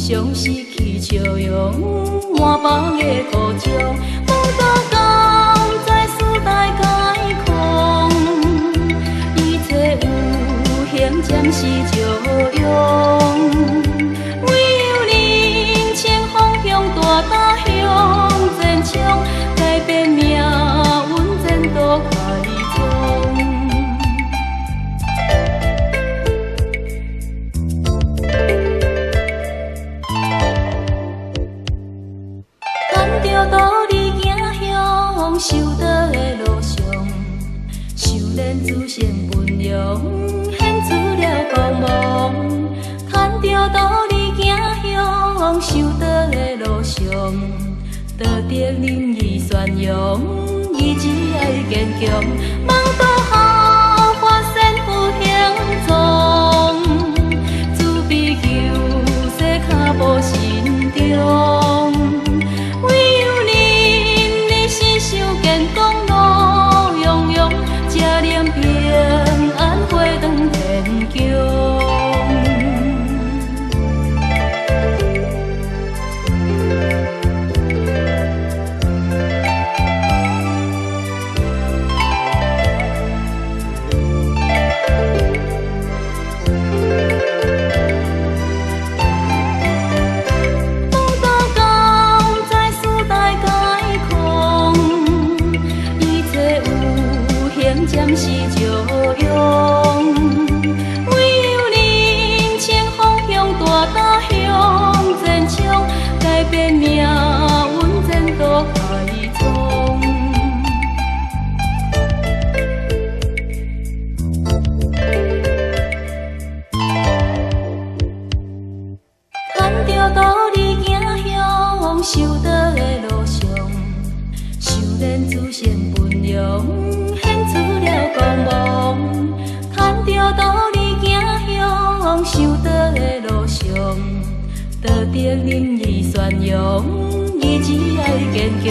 常失去笑容，满腹的苦衷，梦到甘在时代解放，一切有形暂时照用，唯有人前方向大大向前冲，改变命运前途开创。牵着道理行向修道的路上，修炼自性分量，显出了光芒。牵着道理行向修道的路上，道德仁义宣扬，意志爱坚强，梦到下发现有行踪，自悲求世脚步心中。健康路洋洋，才念平安回转天宫。暂时照用，唯有人前方向大大向前冲，改变命运前途开创。牵着道理行向修道的路上，修炼自性分量。出了光芒，牵着道理行向修道的路上，道德仁义宣扬，意志爱坚强。